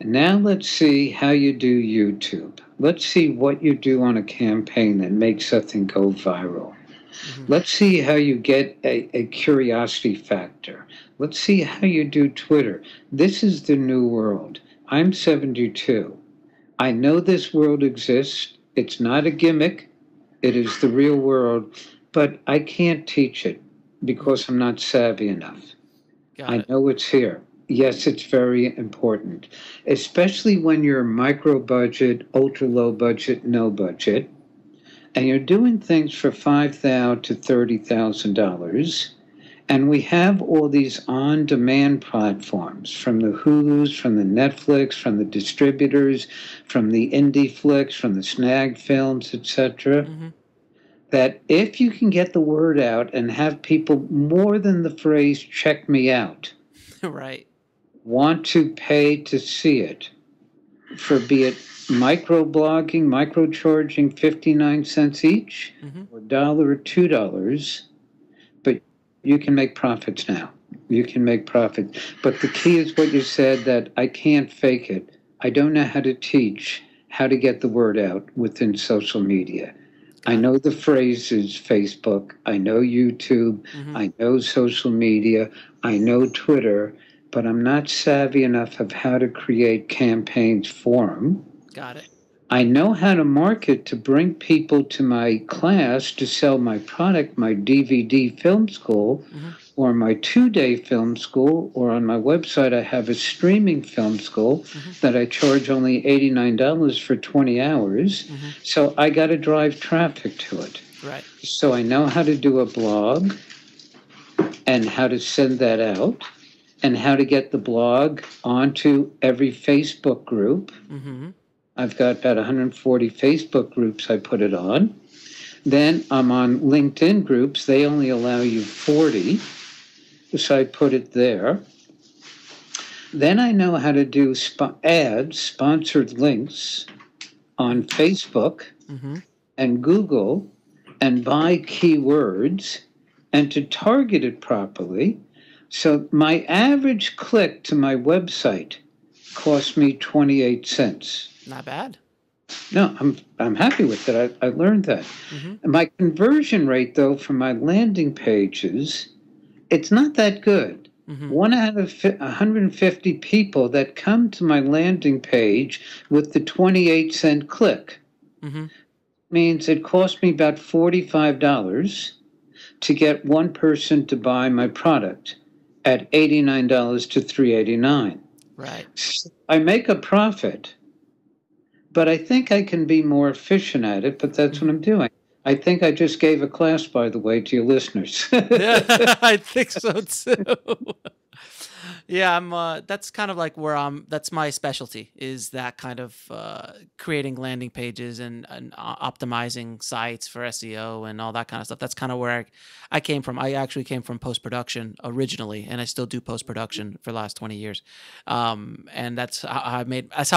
And now let's see how you do YouTube. Let's see what you do on a campaign that makes something go viral. Mm-hmm. Let's see how you get a curiosity factor. Let's see how you do Twitter. This is the new world. I'm 72. I know this world exists. It's not a gimmick. It is the real world. But I can't teach it because I'm not savvy enough. I know it's here. Yes, it's very important, especially when you're micro budget, ultra low budget, no budget, and you're doing things for $5,000 to $30,000. And we have all these on-demand platforms from the Hulus, from the Netflix, from the distributors, from the indie flicks, from the Snag films, etc. Mm-hmm. That if you can get the word out and have people more than the phrase "check me out," right, want to pay to see it, for be it microblogging, micro-charging 59 cents each, mm-hmm. or $1 or $2, but you can make profits now. You can make profits. But the key is what you said, that I can't fake it. I don't know how to teach how to get the word out within social media. I know the phrases Facebook, I know YouTube, mm-hmm. I know social media, I know Twitter, but I'm not savvy enough of how to create campaigns for them. Got it. I know how to market to bring people to my class to sell my product, my DVD film school, mm-hmm. or my 2-day film school, or on my website I have a streaming film school mm-hmm. that I charge only $89 for 20 hours. Mm-hmm. So I got to drive traffic to it. Right. So I know how to do a blog and how to send that out, and how to get the blog onto every Facebook group. Mm-hmm. I've got about 140 Facebook groups I put it on. Then I'm on LinkedIn groups. They only allow you 40, so I put it there. Then I know how to do ads, sponsored links on Facebook Mm-hmm. and Google and buy keywords and to target it properly. So my average click to my website cost me 28 cents. Not bad. No, I'm happy with that. I learned that. Mm-hmm. My conversion rate, though, for my landing pages, it's not that good. Mm-hmm. 1 out of 150 people that come to my landing page with the 28-cent click Mm-hmm. means it cost me about $45 to get one person to buy my product at $89 to $389. Right. So I make a profit, but I think I can be more efficient at it, but that's what I'm doing. I think I just gave a class, by the way, to your listeners. Yeah, I think so too. Yeah, that's kind of like where that's my specialty, is that kind of creating landing pages and optimizing sites for SEO and all that kind of stuff. That's kind of where I came from. I actually came from post-production originally, and I still do post-production for the last 20 years. And that's how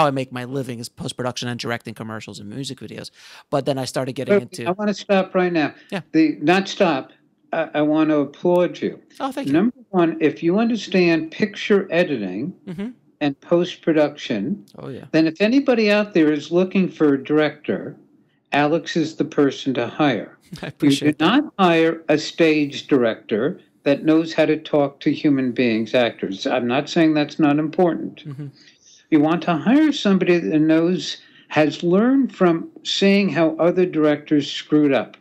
I make my living, is post-production and directing commercials and music videos. But then I started getting into... I want to stop right now. Yeah. Not stop. I want to applaud you. Oh, thank you. Number one, if you understand picture editing Mm-hmm. and post-production, Oh, yeah. then if anybody out there is looking for a director, Alex is the person to hire. I You appreciate do not hire a stage director that knows how to talk to human beings, actors. I'm not saying that's not important. Mm-hmm. You want to hire somebody that has learned from seeing how other directors screwed up.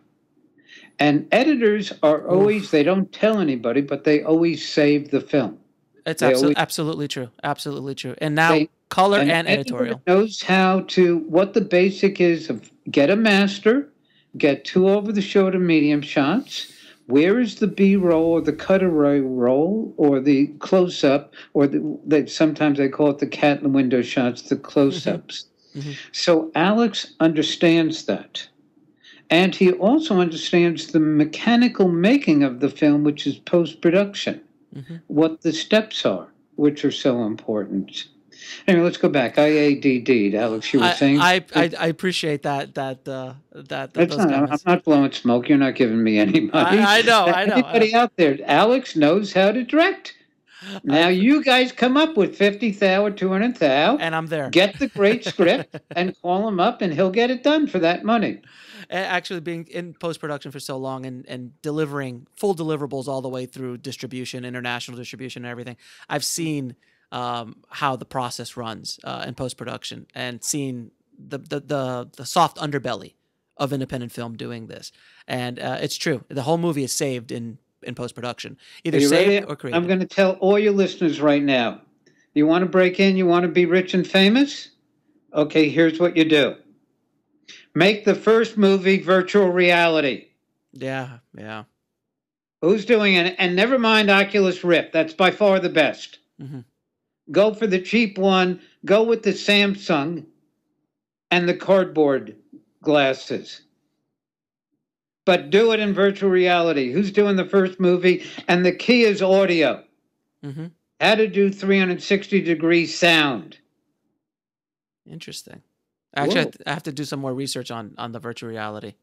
And editors are always, they don't tell anybody, but they always save the film. It's absolutely true. Absolutely true. And now color an and editor editorial. knows what the basic is of get a master, get 2 over-the-shoulder medium shots. Where is the B-roll or the cutaway roll or the close-up, or sometimes they call it the cat in the window shots, the close-ups. Mm-hmm. So Alex understands that. And he also understands the mechanical making of the film, which is post-production, what the steps are, which are so important. Anyway, let's go back. I ADD'd, Alex, you were saying? I appreciate that. I'm not blowing smoke. You're not giving me any money. I know. Anybody out there, Alex knows how to direct. Now you guys come up with 50,000 or 200,000. And I'm there. Get the great script and call him up, and he'll get it done for that money. Actually, being in post-production for so long and delivering full deliverables all the way through distribution, international distribution and everything, I've seen how the process runs in post-production, and seen the soft underbelly of independent film doing this. And it's true. The whole movie is saved in post-production, either saved or created. I'm going to tell all your listeners right now. You want to break in? You want to be rich and famous? Okay, here's what you do. Make the first movie virtual reality. Yeah. Who's doing it? And never mind Oculus Rift. That's by far the best. Mm-hmm. Go for the cheap one. Go with the Samsung and the cardboard glasses. But do it in virtual reality. Who's doing the first movie? And the key is audio. Mm-hmm. How to do 360-degree sound. Interesting. Actually, I have to do some more research on the virtual reality.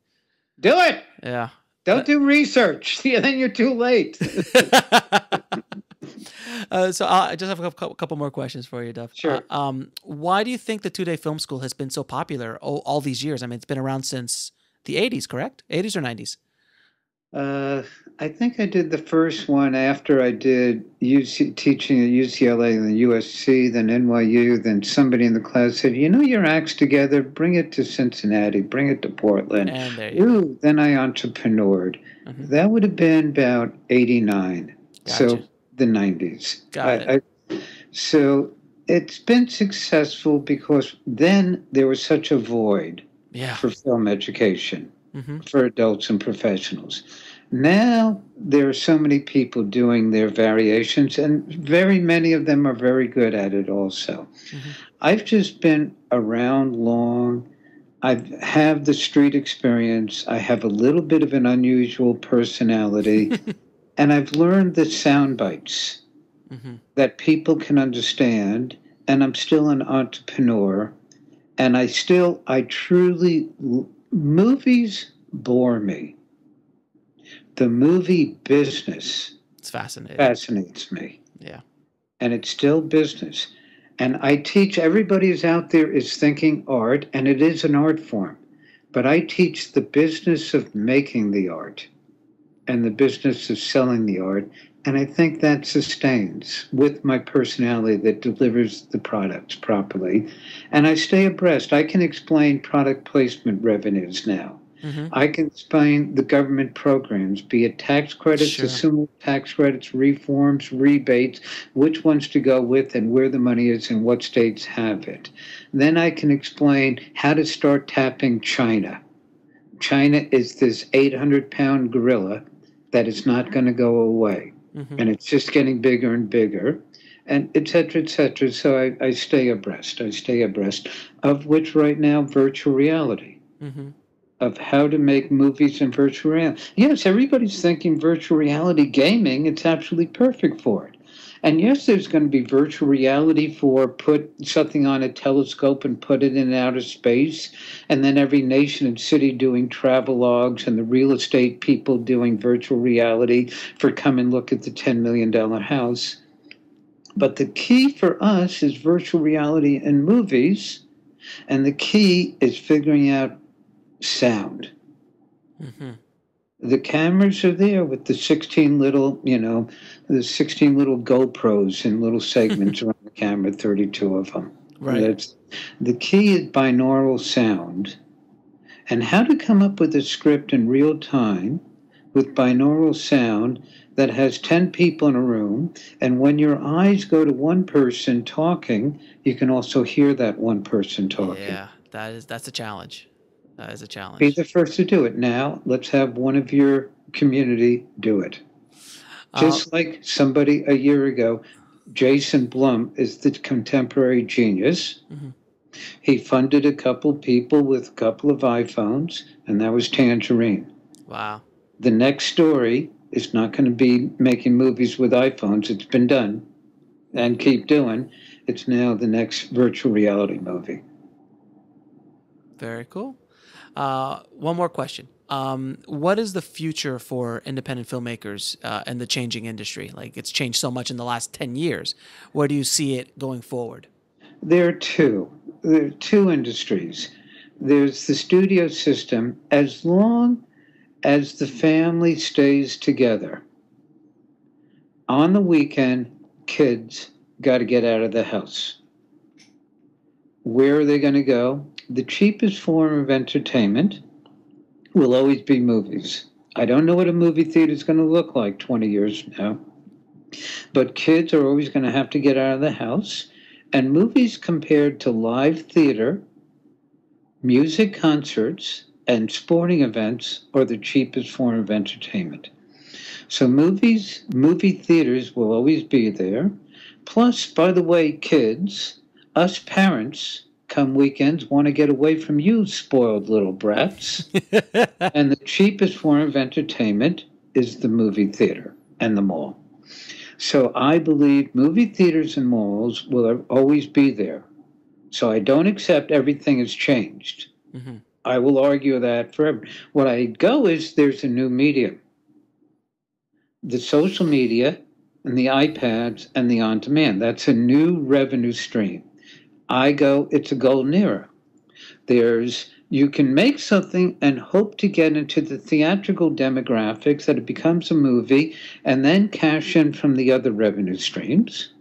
Do it. Yeah. Don't do research. Then you're too late. So I just have a couple more questions for you, Dov. Sure. Why do you think the 2-day film school has been so popular all these years? I mean, it's been around since the 80s, correct? 80s or 90s? I think I did the first one after I did teaching at UCLA and the USC, then NYU. Then somebody in the class said, your act's together, bring it to Cincinnati, bring it to Portland. And there you go. Then I entrepreneured. Mm-hmm. That would have been about 89. Gotcha. So the 90s. Got it. So it's been successful because then there was such a void for film education. Mm-hmm. For adults and professionals. Now there are so many people doing their variations, and very many of them are very good at it also. Mm-hmm. I've just been around long. I have the street experience. I have a little bit of an unusual personality, and I've learned the sound bites. Mm-hmm. that people can understand. And I'm still an entrepreneur. And movies bore me. The movie business It's fascinating. fascinates me. Yeah. And it's still business. And I teach everybody who's out there is thinking art, and it is an art form. But I teach the business of making the art and the business of selling the art. And I think that sustains with my personality that delivers the products properly. And I stay abreast. I can explain product placement revenues now. Mm-hmm. I can explain the government programs, be it tax credits, Sure. assumable tax credits, reforms, rebates, which ones to go with and where the money is and what states have it. Then I can explain how to start tapping China. China is this 800-pound gorilla that is not going to go away. Mm-hmm. And it's just getting bigger and bigger, and et cetera, et cetera. So I stay abreast. I stay abreast of which right now, virtual reality. Mm-hmm. Of how to make movies in virtual reality. Yes, everybody's thinking virtual reality gaming. It's absolutely perfect for it. And yes, there's going to be virtual reality for put something on a telescope and put it in outer space. And then every nation and city doing travel logs and the real estate people doing virtual reality for come and look at the $10 million house. But the key for us is virtual reality in movies. And the key is figuring out sound. Mm-hmm. The cameras are there with the 16 little, the 16 little GoPros in little segments around the camera, 32 of them. Right. The key is binaural sound and how to come up with a script in real time with binaural sound that has 10 people in a room. And when your eyes go to one person talking, you can also hear that one person talking. Yeah, that's a challenge. That is a challenge. Be the first to do it. Now, let's have one of your community do it. Just like somebody a year ago, Jason Blum is the contemporary genius. Mm-hmm. He funded a couple people with a couple of iPhones, and that was Tangerine. Wow. The next story is not going to be making movies with iPhones. It's been done and keep doing. It's now the next virtual reality movie. Very cool. One more question. What is the future for independent filmmakers and the changing industry? Like, it's changed so much in the last 10 years. Where do you see it going forward? There are two industries. There's the studio system. As long as the family stays together, on the weekend, kids got to get out of the house. Where are they going to go? The cheapest form of entertainment will always be movies. I don't know what a movie theater is going to look like 20 years from now, but kids are always going to have to get out of the house. And movies compared to live theater, music concerts, and sporting events are the cheapest form of entertainment. So movie theaters will always be there. Plus, by the way, kids, us parents, come weekends, want to get away from you spoiled little brats. And the cheapest form of entertainment is the movie theater and the mall. So I believe movie theaters and malls will always be there. So I don't accept everything has changed. Mm-hmm. I will argue that forever. What I go is there's a new medium. The social media and the iPads and the on-demand. That's a new revenue stream. It's a golden era. You can make something and hope to get into the theatrical demographics that it becomes a movie and then cash in from the other revenue streams.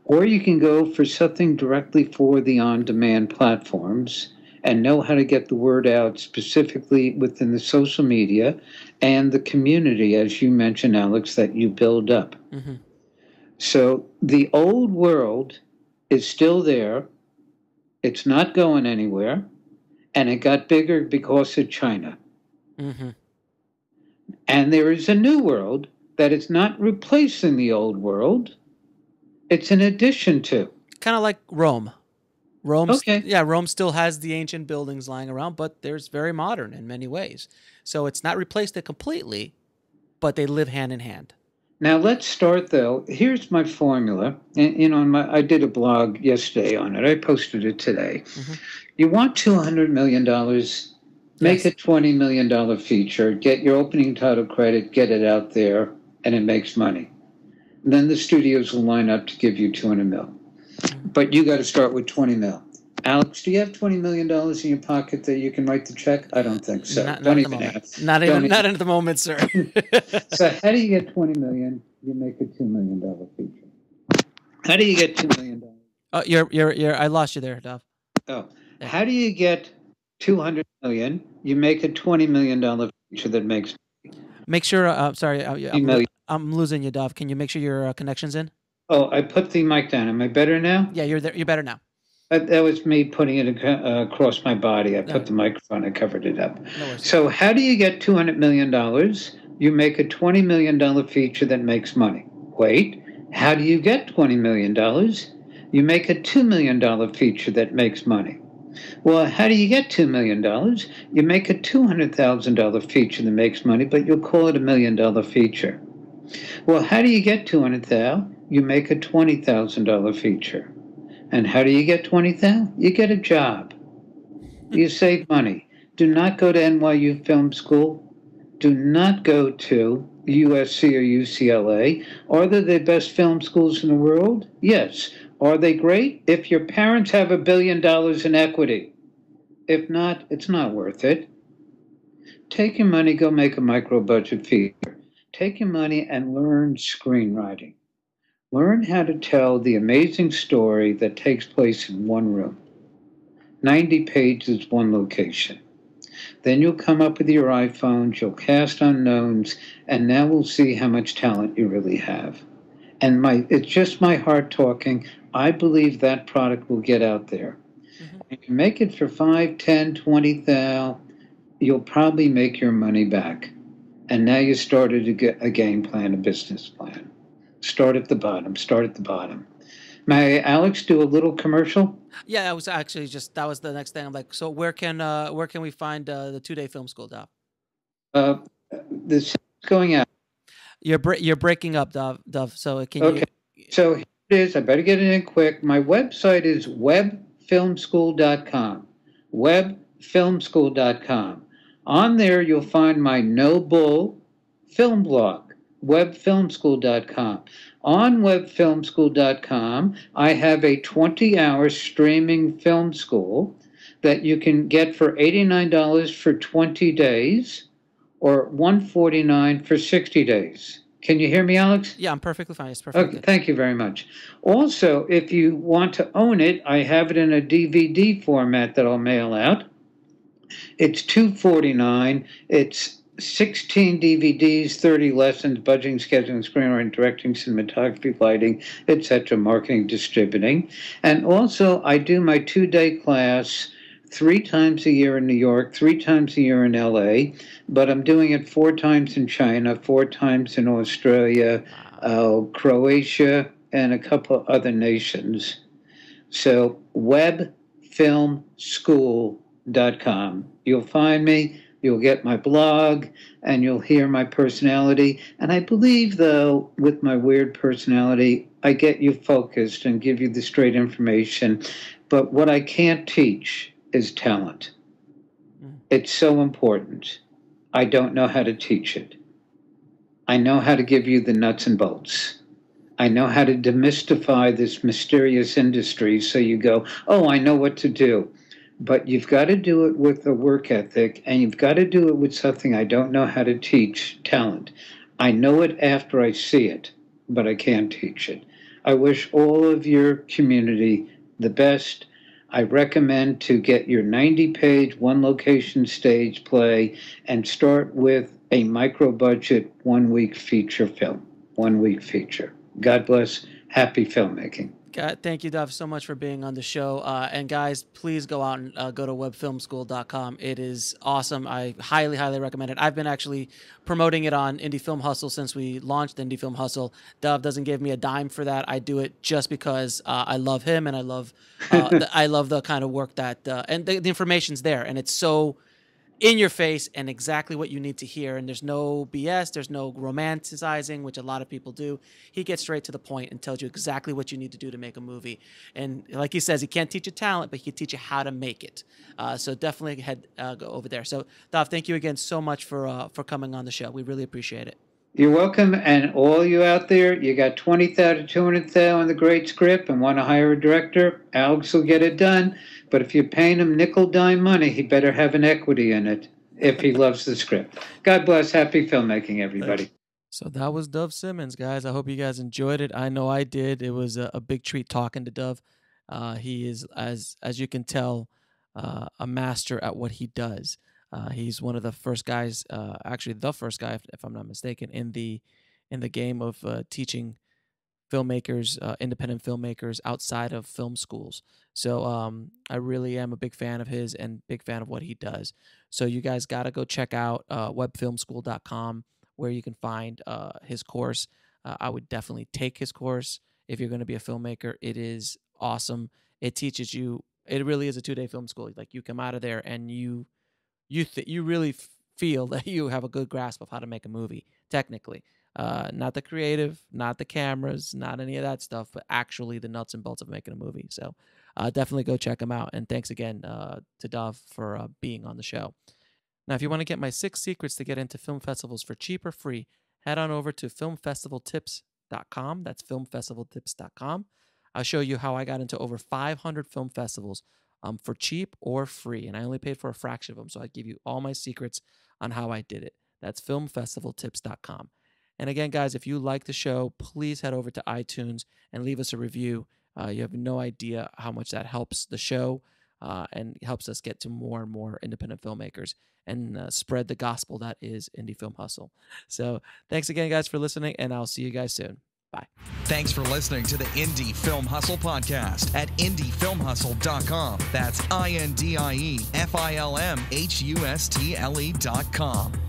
Or you can go for something directly for the on-demand platforms and know how to get the word out specifically within the social media and the community, as you mentioned, Alex, that you build up. Mm-hmm. So the old world is still there. It's not going anywhere. And it got bigger because of China. Mm-hmm. And there is a new world that is not replacing the old world. It's an addition to. Kind of like Rome. Rome still has the ancient buildings lying around, but there's very modern in many ways. So it's not replaced it completely, but they live hand in hand. Now let's start though. Here's my formula. And I did a blog yesterday on it. I posted it today. Hmm. You want $200 million, make Yes. a $20 million feature, get your opening title credit, get it out there, and it makes money. And then the studios will line up to give you 200 mil. But you got to start with 20 mil. Alex, do you have $20 million in your pocket that you can write the check? I don't think so. Not Don't at the even moment. ask. Not at the moment, sir. So how do you get 20 million? You make a $2 million feature. How do you get $2 million? Oh, you're. I lost you there, Dov. Oh, There. how do you get 200 million? You make a $20 million feature that makes Make sure. Sorry, million. I'm losing you, Dov. Can you make sure your connection's in? Oh, I put the mic down. Am I better now? Yeah, you're there. You're better now. That was me putting it across my body. I put Alright. the microphone. I covered it up. No worries. So how do you get $200 million? You make a $20 million feature that makes money. Wait, how do you get $20 million? You make a $2 million feature that makes money. Well, how do you get $2 million? You make a $200,000 feature that makes money, but you'll call it $1 million feature. Well, how do you get $200,000? You make a $20,000 feature. And how do you get $20,000? You get a job. You save money. Do not go to NYU Film School. Do not go to USC or UCLA. Are they the best film schools in the world? Yes. Are they great? If your parents have $1 billion in equity. If not, it's not worth it. Take your money, go make a micro budget feature. Take your money and learn screenwriting. Learn how to tell the amazing story that takes place in one room. 90 pages, one location. Then you'll come up with your iPhones, you'll cast unknowns, and now we'll see how much talent you really have. And it's just my heart talking. I believe that product will get out there. Mm-hmm. If you make it for 5, 10, 20,000, you'll probably make your money back. And now you started a game plan, a business plan. Start at the bottom. Start at the bottom. May Alex do a little commercial? Yeah, I was actually that was the next thing. I'm like, so where can we find the 2-day film school, Dov? This is going out. You're breaking up, Dov. So can you? Okay. So here it is. I better get it in quick. My website is webfilmschool.com. Webfilmschool.com. On there, you'll find my No Bull film blog. Webfilmschool.com. On webfilmschool.com, I have a 20-hour streaming film school that you can get for $89 for 20 days or $149 for 60 days. Can you hear me, Alex? Yeah, I'm perfectly fine. It's perfect. Okay, thank you very much. Also, if you want to own it, I have it in a DVD format that I'll mail out. It's $249. It's 16 DVDs, 30 lessons, budgeting, scheduling, screenwriting, directing, cinematography, lighting, etc., marketing, distributing. And also, I do my 2-day class 3 times a year in New York, 3 times a year in LA, but I'm doing it 4 times in China, 4 times in Australia, Croatia, and a couple other nations. So, webfilmschool.com. You'll find me. You'll get my blog, and you'll hear my personality. And I believe, though, with my weird personality, I get you focused and give you the straight information. But what I can't teach is talent. It's so important. I don't know how to teach it. I know how to give you the nuts and bolts. I know how to demystify this mysterious industry so you go, oh, I know what to do. But you've got to do it with a work ethic, and you've got to do it with something I don't know how to teach, talent. I know it after I see it, but I can't teach it. I wish all of your community the best. I recommend to get your 90-page, one-location stage play and start with a micro-budget, 1-week feature film. 1-week feature. God bless. Happy filmmaking. God, thank you, Dov, so much for being on the show. And guys, please go out and go to webfilmschool.com. It is awesome. I highly, highly recommend it. I've been actually promoting it on Indie Film Hustle since we launched Indie Film Hustle. Dov doesn't give me a dime for that. I do it just because I love him and I love I love the kind of work that and the information's there, and it's so in your face and exactly what you need to hear. And there's no BS. There's no romanticizing, which a lot of people do. He gets straight to the point and tells you exactly what you need to do to make a movie. And like he says, he can't teach you talent, but he can teach you how to make it. So definitely go over there. So Dov, thank you again so much for coming on the show. We really appreciate it. You're welcome. And all you out there, you got 20,000 to 200,000 on the great script and want to hire a director, Alex will get it done. But if you're paying him nickel dime money, he better have an equity in it if he loves the script. God bless. Happy filmmaking, everybody. So that was Dov Simmons, guys. I hope you guys enjoyed it. I know I did. It was a big treat talking to Dov. He is, as you can tell, a master at what he does. He's one of the first guys, actually the first guy, if I'm not mistaken, in the game of teaching filmmakers, independent filmmakers outside of film schools. So I really am a big fan of his and big fan of what he does. So you guys got to go check out webfilmschool.com where you can find his course. I would definitely take his course if you're going to be a filmmaker. It is awesome. It teaches you. It really is a 2-day film school. Like you come out of there and you really feel that you have a good grasp of how to make a movie, technically. Not the creative, not the cameras, not any of that stuff, but actually the nuts and bolts of making a movie. So definitely go check them out. And thanks again to Dov for being on the show. Now, if you want to get my 6 secrets to get into film festivals for cheap or free, head on over to filmfestivaltips.com. That's filmfestivaltips.com. I'll show you how I got into over 500 film festivals for cheap or free. And I only paid for a fraction of them. So I give you all my secrets on how I did it. That's filmfestivaltips.com. And again, guys, if you like the show, please head over to iTunes and leave us a review. You have no idea how much that helps the show and helps us get to more and more independent filmmakers and spread the gospel that is Indie Film Hustle. So thanks again, guys, for listening, and I'll see you guys soon. Bye. Thanks for listening to the Indie Film Hustle podcast at indiefilmhustle.com. That's INDIEFILMHUSTLE.com.